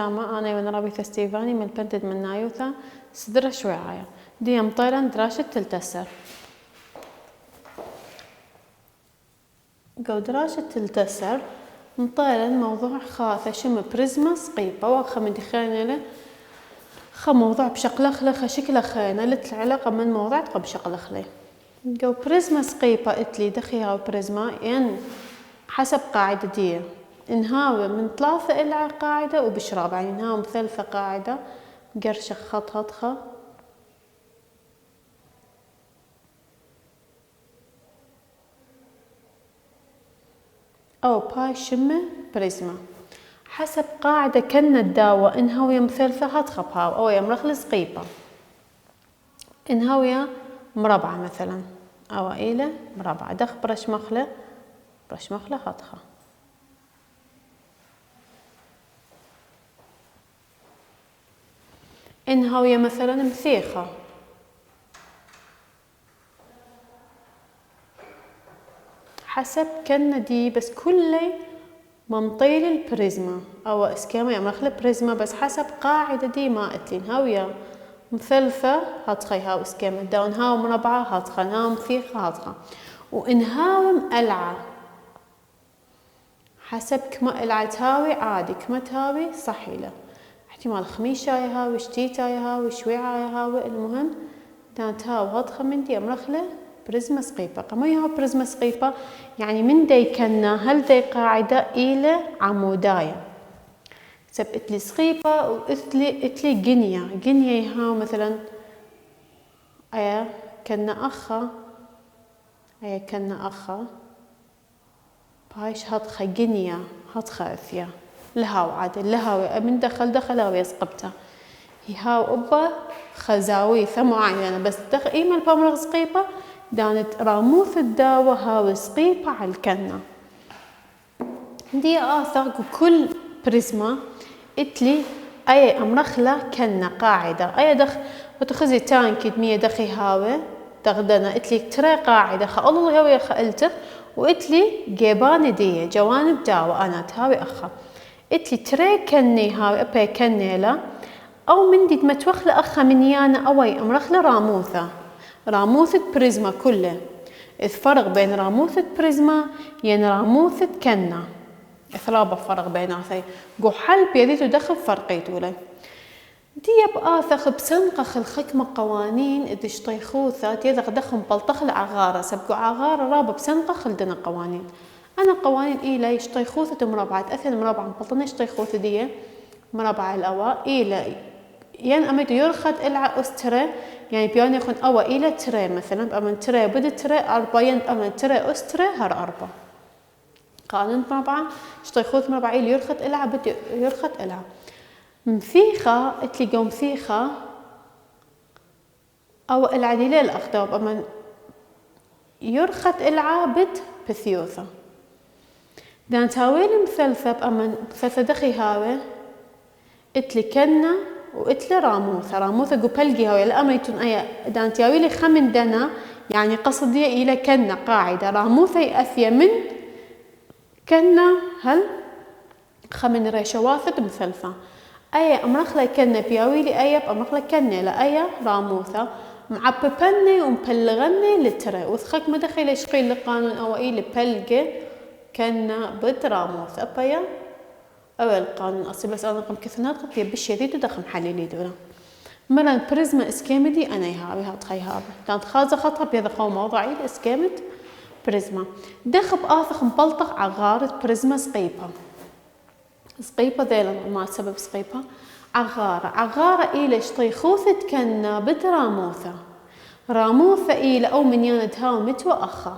شامة أنا وين رابيثة ستيفاني من البنتد من نايوثا صدرة شويعايا دي مطيرا دراشة تلتسر قو دراشة تلتسر مطيرا موضوع خاثة شم بريزما سقيبة واخا من دخينا له خا موضوع بشكل خلخ شكل خينا لت العلاقة من موضوع تقى بشكل خلي قو بريزما سقيبة اتلي دخيها بريزما ين حسب قاعدة دي انهاوي من 3 إلى قاعدة وبشراب يعني انهاوي بثلثة قاعدة قرشة خط هطخة أو باي شمة بريزما حسب قاعدة كنا الداوة انهاوية مثلثة هطخة بهاو أو يمرخل سقيبة انهاوية مربعة مثلا أو إلى مربعة دخ برش مخلة هطخة انهاوية مثلا مثيخة حسب كنا دي بس كلي منطيل البريزما او اسكيما يمرخل بريزما بس حسب قاعدة دي ما اتلين هاوية مثلثة هاتخي هاو اسكيما داون هاو مربعة هاتخا هاو مثيخة هاتخا وانهاو مقلعة حسب كما قلعة تهاوي عادي كما تهاوي صحيلة احتمال خميشة يهاوي شتيتا يهاوي شويعة يهاوي المهم دانت هاو هاتخا من دي امرخلة بريزما سقيبة قما يهاو بريزما سقيبة يعني من دي كنا هل دي قاعدة إلى عموداية سب اتلي سقيبة واتلي جنية يهاو مثلا ايا كنا أخا بايش هاتخا جنية هاتخا اثيا لهاو عادل لهاو من دخل هاو يسقبته هاو أبا خزاوي معينة بس إيما البامرغ سقيبة دانت راموث الداوة هاو سقيبة على الكنة دي آثار كل بريزما اتلي أي أمرخلة كنة قاعدة أي دخ وتخزي تانكد 100 دخي هاوي تغدنا اتلي ترى قاعدة الله هاوي خالته واتلي جيبان دي جوانب داوة أنا تهاوي أخا اتلي ترى كني هاوي أبي كنيلا أو من دي متوخلة أخا من يانا أوي أمرخلة راموثة بريزما كله الفرق بين راموثة بريزما ين راموثة كنة إثرابة فرق بيناتي قو حل بيديتو دخل فرقيتو لي دي بآثخ بسنقخ الخكمة قوانين إدش طيخوثة يذغ دخل بلطخ العغارة سبقو عغارة رابة بسنقخ لدنا قوانين أنا قوانين إيلا يشطيخوثة مربعة أثن مربعة مبلطنة يشطيخوثة دي مربع الأواء إيلا ين أميتو يرخد إلع أسترى يعني بيان يخون أوا إلى ترى مثلا بأمن ترى بدت ترى 4 ين أمن ترى أسترى هر 4 قانون مربعة شطيخوث مربعة إلى يرخد إلع بدي يرخد إلع مثيخة اتلقوا مثيخة أو العديلة الأخداب أمن يرخد إلع بد بثيوثة دان تاويل مثلثة بأمن مثلثة دخي هاوي اتلي كنا واتلي راموثة قبلقي هاوي الأميتون أي دان تاويلي خمن دنا يعني قصدي إلى كنا قاعدة راموثة يأثي من كنا هل خمن ريشواثة مثلثة أي أمرخلة كنا بياويلي أي أمرخلة كنا لأي راموثة معببني ومبلغني للترى وثخك مدخل يشقيل القانون أو إلي بلقي كنا بد راموثة أبايا أول قانون أصلي بس أنا قم كثنات قطية بالشديد ودخم حليلي دولا مرة بريزما اسكيمدي أنا يهابي هاتخي هابي كانت خازة خطها بيذا خو موضعي اسكيمد بريزما دخب آثخ مبلطق عغارة بريزما سقيبة ذيلا ما سبب سقيبة عغارة إلى شطيخوثة كنا بد راموثة إلى أو من ياند هاو متوى أخا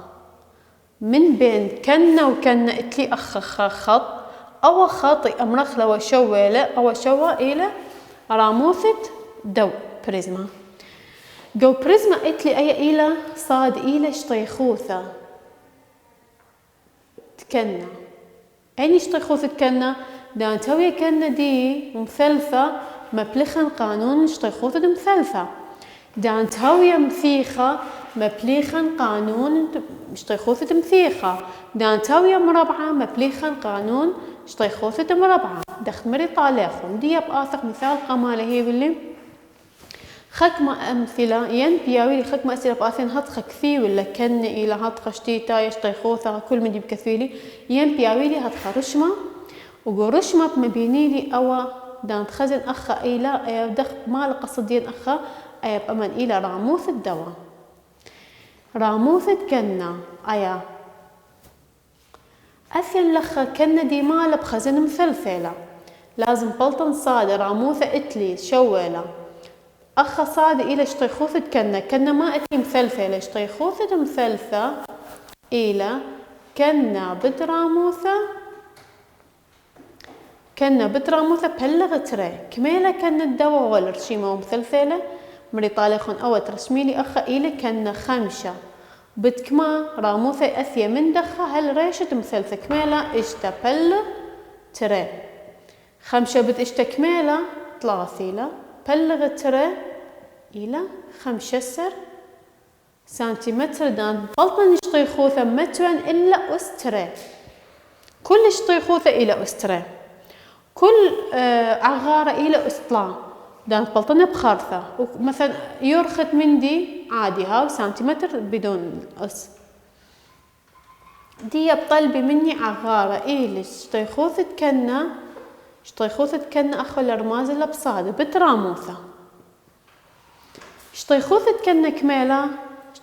من بين كنا وكنا اتلي أخا خط أو خاطي أمرخلة وشويلة أو شوى إلى راموثة دو بريزما جو بريزما اتلي أي إلى صاد إلى شطيخوثة تكنا أين شطيخوثة كنا دان توي كنا دي مثلثة مبلخن قانون شطيخوثة مثلثة دان توي مثيخة مبليخن قانون شطيخوثة مثيخة دان توي مربعة مبليخن قانون شطيخوثة مربعة دخ مري طالخون دي بآثق مثال قمالة هي باللي خكمة أمثلة ين بياويلي خكمة أسئلة بآثين هطخ كثي ولا كن إلى هطخ شتيتا يشطيخوثا كل من دي بكثيلي ين بياويلي هطخ رشمة وقرشمة بمبينيلي أو دان تخزن أخا إلى دخ مال قصدين أخا أي بأمن إلى راموث الدواء راموث كنا أيا أثين لخا كنا دي مال بخزن مثلثلة لازم بلطن صادر راموثة إتلي شويلة أخا صاد إلى شطيخوثة كنا ما أتي مثلثلة شطيخوثة مثلثة إلى كنا بتراموثة بلغ تري كميلة كنا الدواء ولا رشيمة مثلثلة مري طالخون أو ترسميلي أخا إلى كنا خمشة بتكما راموثة أثيا من دخا هل ريشة مثلثة كميلة إشتا بلغ تري خمشة بتشتا كميلة ثلاثيلة بلغ تري إلى 15 سنتيمتر دان بلطن شطيخوثة مترن إلا أستري كل شطيخوثة إلى أستري كل عغارة إلى أسطلا دان بلطنة بخارثة مثلا يرخت من دي عادي هاو سنتيمتر بدون أس دي بطلبي مني عغارة إلى شطيخوثة كنا أخو الأرماز اللي بصادة بتراموثة شطيخوثة كنا كميلة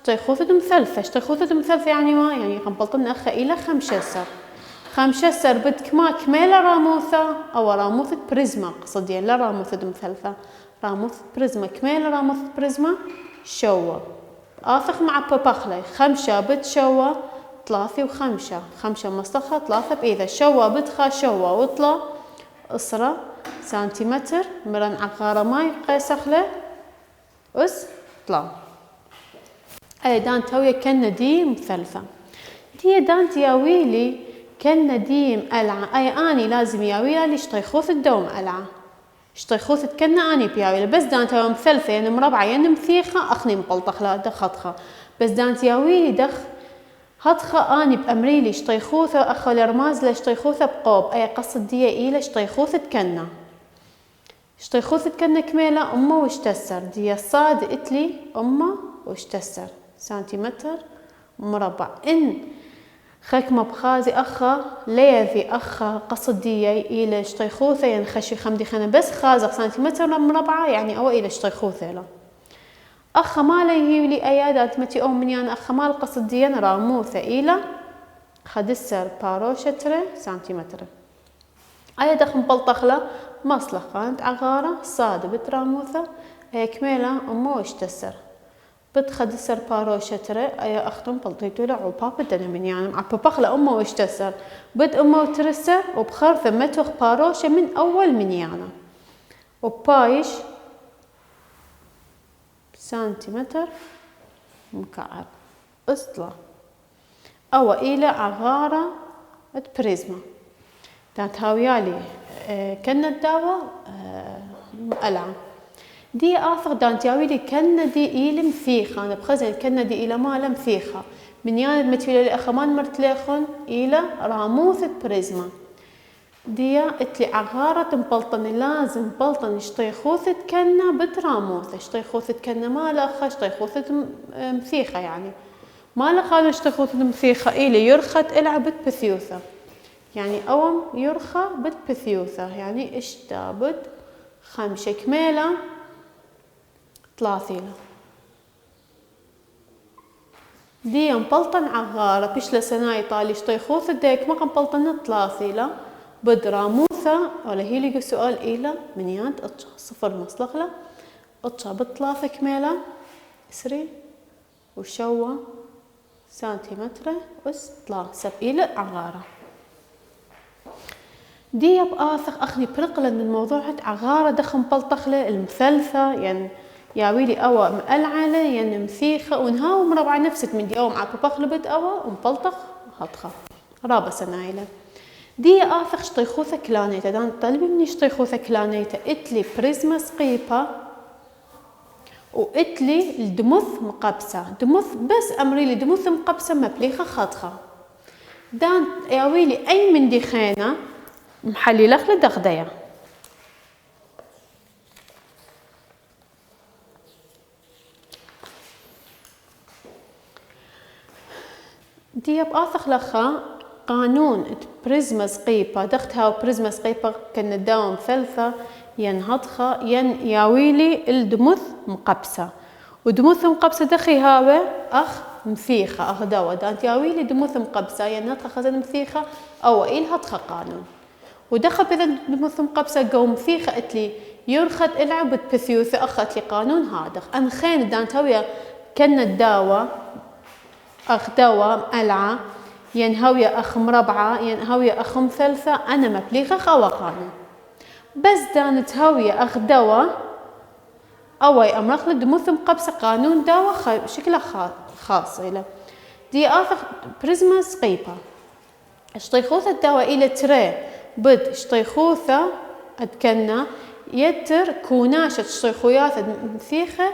شطيخوثة مثلثة يعني ما يعني بلطن أخا إلى 15 بدك ما كميلة راموثة أو راموثة بريزما قصدي لا راموثة مثلثة راموثة بريزما كميلة راموثة بريزما شوا آثق مع ببخلي 5 بتشوا 3 و5 5 مصلخة 3 بإذا شوا بدخا شوا وطلع أسرة سنتيمتر مرن عقارة ماي قيسخله أس طلع أي دان توي كنا دي مثلثة دي دان تياويلي كنا ديم ألعة أي أني لازم ياويلا لي شطيخوث الدوم ألعة شطيخوث كنا أني بياويلا بس دان توي مثلثة يعني مربعة يعني مثيخة أخني مقلطخ لا دخطخة بس دان تياويلي دخ هطخة أني بأمريلي شطيخوثة أخو الرماز لشطيخوثة بقوب أي قصد دي إلى شطيخوثة كنا شطيخوثة كنا كميلة أمه واشتسر دي صاد إتلي أمه واشتسر سنتيمتر مربع إن خكمة بخازي أخا ليذي أخا قصدية إلى شطيخوثة يعني خشي خمدي خنا بس خازق سنتيمتر مربعة يعني أو إلى شطيخوثة لا أخا ما ليه لي أيادات متي أو من يعني أخا مال قصدية راموثة إلى خدسر باروشة سنتيمتر أي دخل بلطخلة مصلخة عغارة صاد بتراموثة كميلة أمه واشتسر بتخدسر باروشة أي أختم بلطيتو لا عباب بدنا من يعني عبا بخلة أمه واشتسر بد أمه وترسر وبخرثة متوخ باروشة من أول من يعني وبايش سنتيمتر مكعب أسطلة أو إلى عغارة بريزما دانت هاويالي كنا الدواء ألعة دي آثر دانت ياويلي كنا دي إلى مثيخة أنا بخزن كنا دي إلى مالا مثيخة من يعني متفيلة لأخمان مرتليخون إلى راموثة بريزما دي اتلي عغارة مبلطن لازم بلطن شطيخوثة كنا بتراموثة شطيخوثة كنا مالخة شطيخوثة مثيخة يعني مالخة شطيخوثة مثيخة إلي يرخت إلعبت بثيوثة يعني أوم يرخى بد بثيوثة يعني اشتابد 5 كميلة 30 دي مبلطن عغارة بيش لسناي طالي شطيخوثة ديك ما مبلطن 30 بد راموثة ولا هي لقى سؤال إلى من ياند أطشا 0 مصلخلة أطشا ب3 كميلة إسري وشوا سنتيمتر أس 3 إلى عغارة دي بآثق أخني برقلة من الموضوع هاد عغارة دخم بلطخلة المثلثة يعني ياويلي أوا مقلعلة يعني مثيخة ونهاو مربعة نفسك من دي أوا مع ببخلة بد أوا ومبلطخ هطخة رابة سنايلة دي آثق شطيخوثة كلانيتا دان طلبي مني شطيخوثة كلانيتا إتلي بريزما سقيبة وإتلي الدمث مقبسة دمث بس أمريلي دمث مقبسة مبليخة خطخة دان ياويلي أي من دي خينة محلي لخلة دغدية. دي بآثخ لخا قانون بريزما سقيبة دختها وبريزما سقيبة كنا داوم ثلثة ينهضخة ين ياويلي الدمث مقبسة ودمث مقبسة دخي هاوي أخ مفيخة أخ دوا دانت ياويلي دمث مقبسة ينهضخة خزن مفيخة أو إيل هضخة قانون ودخل بذا دمث مقبسة قوم مفيخة اتلي يرخد العب بثيوث أخت لي قانون هادخ أنخين دانت هاوية كنا الداوة أخ دوا ألعى ينهوية أخ مربعة ينهوية أخ مثلثة أنا مبليغة خوا قانون بس دانت هوية أخ دوا أوي أمرخ لدمث مقبسة قانون دوا شكلها خاص إلى دي آثق بريزما سقيبة اشتيخوثة الدوا إلى تري بد اشتيخوثة أتكنا يتر كوناشة اشتيخويات مثيخة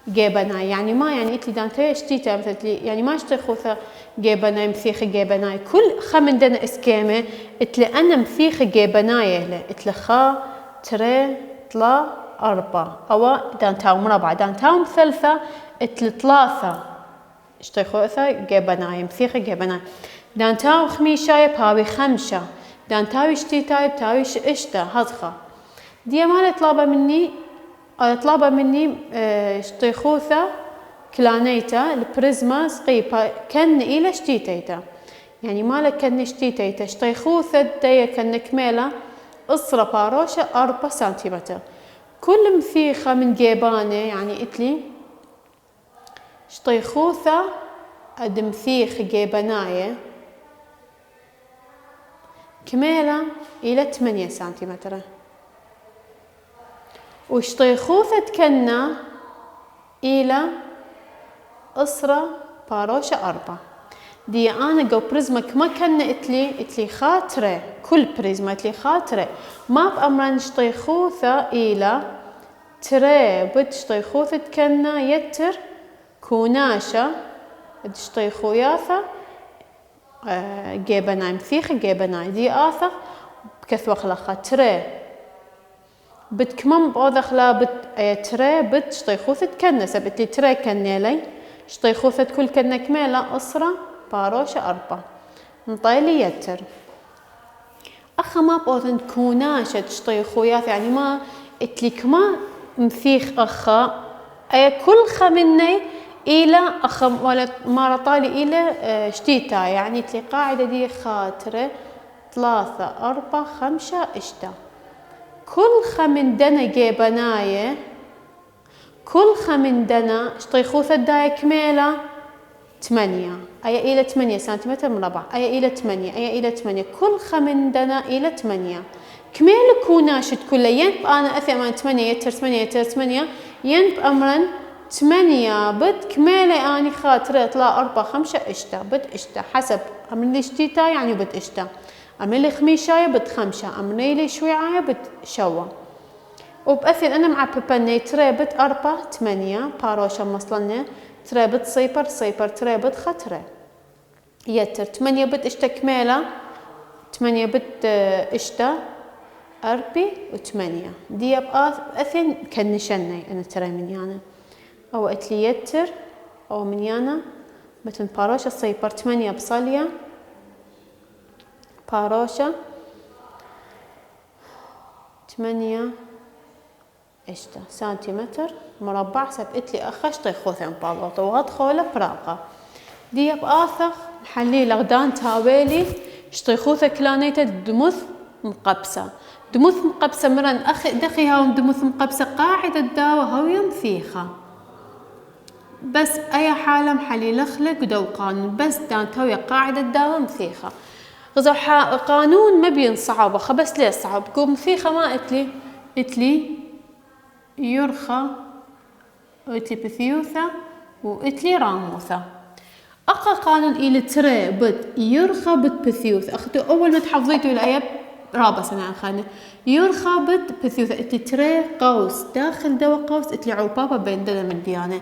جيبناي يعني ما يعني إتلي دانتي اشتيتا مثلي يعني ما اشتيخوثة جيبناي مثيخة جيبناي كل خمن دنا اسكيمة إتلي أنا مثيخة جيبناي له إتلي خا تري طلا أربعة أو دانتاو مربعة دانتاو مثلثة إتلي ثلاثة اشتيخوثة جيبناي مثيخة جيبناي دانتاو خميشاي بهاوي خمسة دانتاو اشتيتاي بتاوي اشتا هضخة دي مالي طلبة مني اشتيخوثة كلانيتا البريزما سقيبة كن إلى اشتيتيتا يعني مالك كن اشتيتيتا اشتيخوثة دايا كن كميلة أصرة باروشة 4 سنتيمتر كل مفيخة من جيبانة يعني إتلي اشتيخوثة أد مفيخ جيباناية كميلة إلى 8 سنتيمتر واشتيخوثة كنا إلى أسرة باروشة 4 دي أنا جو بريزما كما كنا إتلي خاطرة كل بريزما إتلي خاطرة ما بأمران اشتيخوثة إلى تري بد اشتيخوثة كنا يتر كوناشة اشتيخوياثة جيبناي مثيخة جيبناي دي آثر بكثوة خلقها تري بد كمان بأوضخ لا بد تري بد شطيخوثة كنا سبت لي تري كنا لي شطيخوثة كل كنا كميلة أسرة باروشة 4 نطيلي يتر أخا ما بأوضن كوناشة شطيخويات يعني ما اتلي كما مثيخ أخا أي كل خمني إلى أخا ولا مارطالي إلى شتيتا يعني اتلي قاعدة دي خاطرة 3 4 5 اشتا كل خمن دنا جيبناية كل خمن دنا شطيخوثة داي كميلة 8 أي إلى 8 سنتيمتر مربع أي إلى 8 أي إلى 8 كل خمن دنا إلى 8 كميلة كوناشت كله ينب أنا أثي أمان 8 يتر 8 يتر 8 ينب أمرا 8 بد كميلة أني خاطرة طلع 4 5 اشتا بد اشتا حسب أمن اشتيتا يعني بد اشتا أملي خميشاية بد 5 أملي شويعاية بد شوا وبأثر أنا مع ببني تري بد 4 8 باروشة مصلنا تري بد 0 0 تري بد خطرة يتر 8 بد اشتا كميلة 8 بد اشتا 4 و8 دي بأثر كنشني أنا تري من يانا أو أتلي يتر أو من يانا مثل باروشة 0 8 بصلية باروشة 8 اشتا سنتيمتر مربع سبقت لي أخش طيخوثة مبالغة وغطخولة براقة دي بآثر حلي لغدان تاويلي شطيخوثة كلانيتا دمث مقبسة دمث مقبسة مرن أخي دخي هاوم دمث مقبسة قاعدة داوة هاوية مفيخة بس أي حالة محلي لخلق دو قانون بس دان تاوية قاعدة داوة مفيخة غزو قانون ما بينصعب خبس ليه صعب قوم مفيخة ما اتلي يرخى واتلي بثيوثة واتلي راموثة أقا قانون إلى تري بد يرخى بد بثيوثة أخذوا أول ما تحفظيتوا الآية رابع سنة خانة يرخى بد بثيوثة اتلي تري قوس داخل دوا قوس اتلي عوبابا بين دنا من ديانة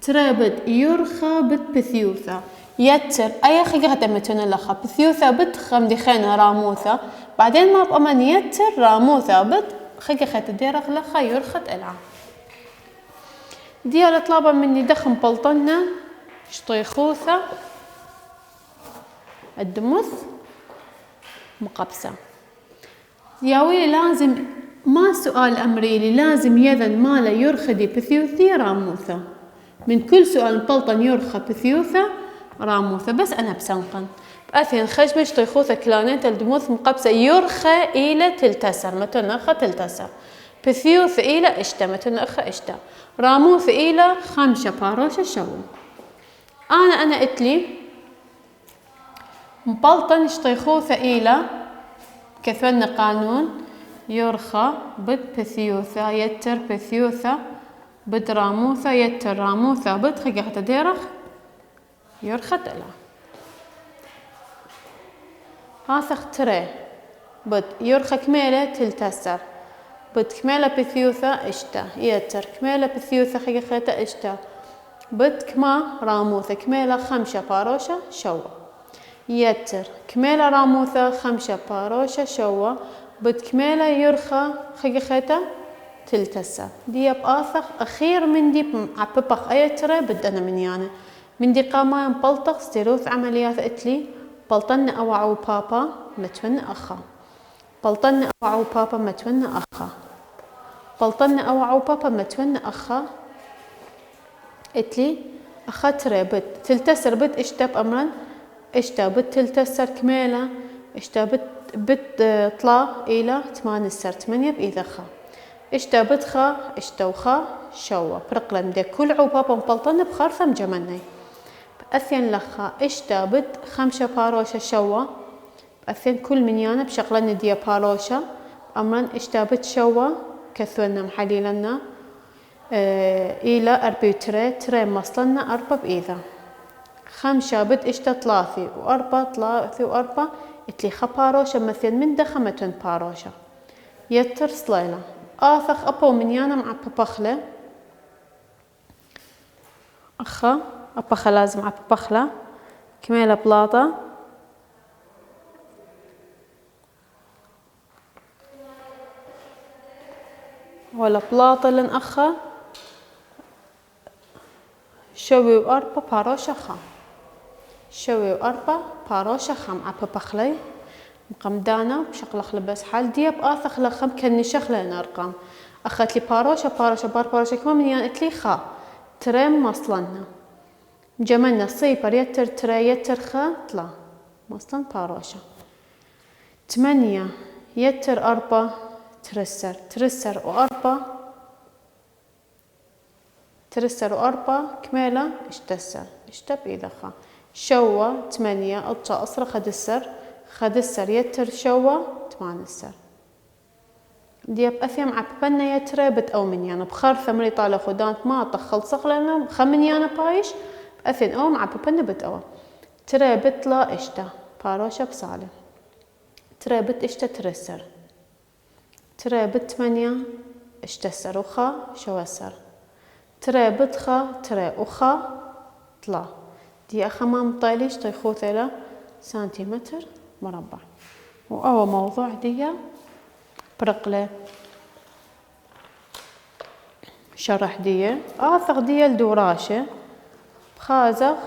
تري بد يرخى بد بثيوثة يتر أي خيغة متون لخا بثيوثا بد خمدي خينا راموثا بعدين ما بأمن يتر راموثا بد خيغة ديرغ لخا يرخت إلعا ديال طلابة مني دخم بلطنا شطيخوثة الدمث مقبسة ياوي لازم ما سؤال أمريلي لازم يذن مالا يرخدي بثيوثي راموثة من كل سؤال مبلطن يرخى بثيوثة راموثة بس أنا بسنقن بأثين خشمة شطيخوثة كلانيت الدموث مقبسة يرخى إلى تلتسر متنخى تلتسر بثيوث إلى إشتا متنخى إشتا راموث إلى خمسة باروشة شو أنا إتلي مبلطن شطيخوثة إلى كثونا قانون يرخى بد بثيوثة يتر بثيوثة بد راموثة يتر راموثة بد خيقة ديرخ يرخت إلى هاثخ تري بد يرخى كميلة تلتسر بد كميلة بثيوثة إشتا يتر كميلة بثيوثة خيقة إشتا بد كما راموثة كميلة خمسة باروشة شوى يتر كميلة راموثة خمسة باروشة شوى بد كميلة يرخى خيقة تلتسر دي بآثخ أخير من دي عببخ أي ترى بدنا منيانا من دي قاما بلطخ ستيروث عمليات إتلي بلطن أوعو بابا متون أخا بلطن أوعو بابا متون أخا بلطن أوعو بابا متون أخا إتلي أخا ترى بد تلتسر بد إشتاب أمرا إشتا بد تلتسر كميلة إشتا بد طلا إلى 8 سر 8 بإذا خا إشتا بدخا إشتا وخا شوا برقلن دي كل عوبابا مبلطن بخارثة مجمني بأثين لخا إشتا بد 5 باروشة شوا بأثين كل منيانا بشغلن دي باروشة أمرن إشتا بد شوا كثونا محليلنا إلى 4 تري مصلنا 4 بإذا 5 بد إشتا 3 و4 3 و4 إتلي خا باروشة مثل من دخمتن باروشة يتر صليلة آثخ أبو منيانا مع ببخلة أخا أبخا لازم مع ببخلة كميلة بلاطة ولا بلاطة لن أخا شوي وأربع باروشة خا شوي وأربع باروشة خا مع ببخلة مقمدانا بشغلة لبس حال دياب آثخ لخم كني شغلة لنا أرقام أخذت لي باروشة بار باروشة كمان من يانت خا تريم مصلنا جملنا صيبر يتر تري يتر خا طلا مصلن باروشة 8 يتر 4 ترسر و4 كميلة اشتسر اشتب إذا خا شوا 8 أطشا أصرا خدسر يتر شوا 8 سر دياب أثيم عببنا يتربت أو من يانا بخار ثمري طالة خدانت ما تخل صغلنا خمن يانا بايش بأثين أو معببنا بتأوى تربت لا إشتا باروشة بسالم تربت إشتا ترسر تربت 8 اشتسر وخا شوسر تربت خا ترى وخا طلا دي أخمام طايليش طيخوثة سنتيمتر مربع وأول موضوع دي برقلة شرح دي آثق دي الدوراشة بخازق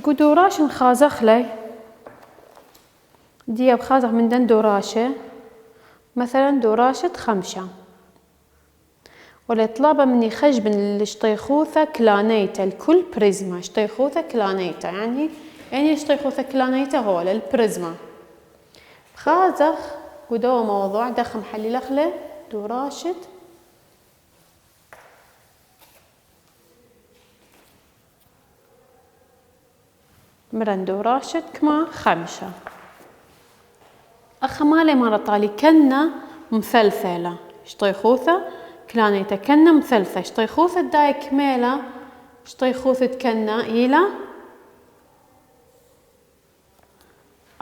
قدوراش نخازخ لي دي بخازق من دن دوراشة مثلا دوراشة 5 ولا طلبة مني خشب الشطيخوثة كلانيتا الكل بريزما شطيخوثة كلانيتا يعني شطيخوثة كلانيتا هو البريزما خازخ قدوة موضوع دخم حلي لخلة دوراشت مرن دوراشت كما 5 أخمالي مرة طالي كنا مثلثلة شطيخوثة كلانيتا كنا مثلثة شطيخوثة داي كميلة شطيخوثة كنا إلى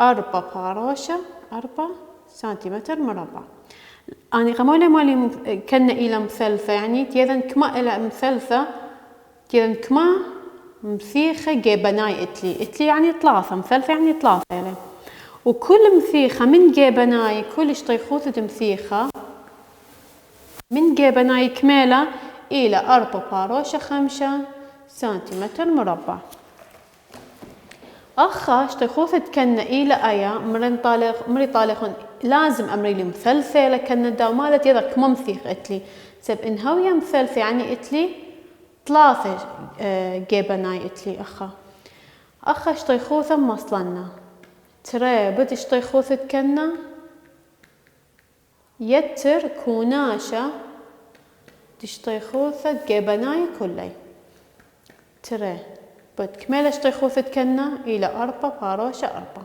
4 باروشة 4 سنتيمتر مربع اني قمولة مالي كنا إلى مثلثة يعني تيذن كما إلى مثلثة تيذن كما مثيخة جيبناي اتلي يعني ثلاثة مثلثة يعني ثلاثة يعني. وكل مثيخة من جيبناي كل شطيخوثة مثيخة من جيبناي كميلة إلى 4.5 سنتيمتر مربع. أخا شطيخوثة كنا إلى أيا مري طالخون لازم أمريلي مثلثة لكن دا مالت يذا كما مثيخ اتلي سب إنهوية مثلثة يعني اتلي 3 جيبناي اتلي أخا شطيخوثة مصلنا ترى بد شطيخوثة كنا يتر كوناشة تشطيخوثة جيبناي كلي ترى بد كمالة شطيخوثة كنا إلى 4.4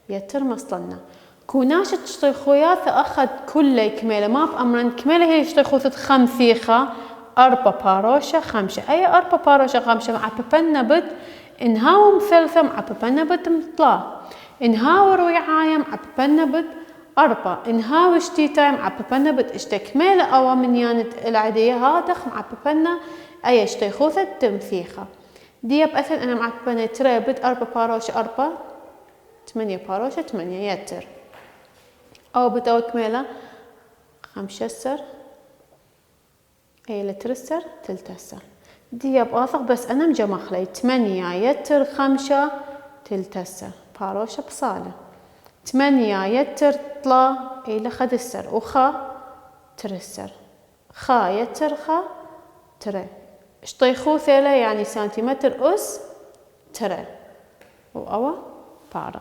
يتر مصلنا كوناشة شطيخوياثة أخذ كلي كمالة ما بأمرن كمالة هي شطيخوثة خمثيخة 4.5 أي 4.5 مع ببنا بد إنهاو مثلثة مع ببنا بد مطلع إنهاو رويعاية مع ببنا بد 4 إنهاو شتيتاي مع ببنا بد اشتكمالة أو من يانت العادية هادخ مع ببنا أي شطيخوثة تمثيخة دي بأثن أنا مع ببنا ترى بد 4.4 8.8 يتر أو بتو كمالة 5 أي لترسر تلتسر دي بآثق بس أنا مجمخلي 8 يتر 5 تلتسر باروشة بصالة 8 يتر طلا أي لخدسر وخا ترسر خا يتر خا ترى شطيخوثة يعني سنتيمتر أس ترى وأوا بارا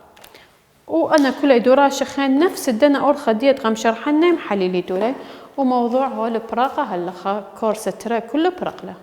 وأنا كل دورا شخين نفس الدنا أور خديت قام شرحنا محللي دولي وموضوع هو البراقة هلا كورس ترى كله برقله.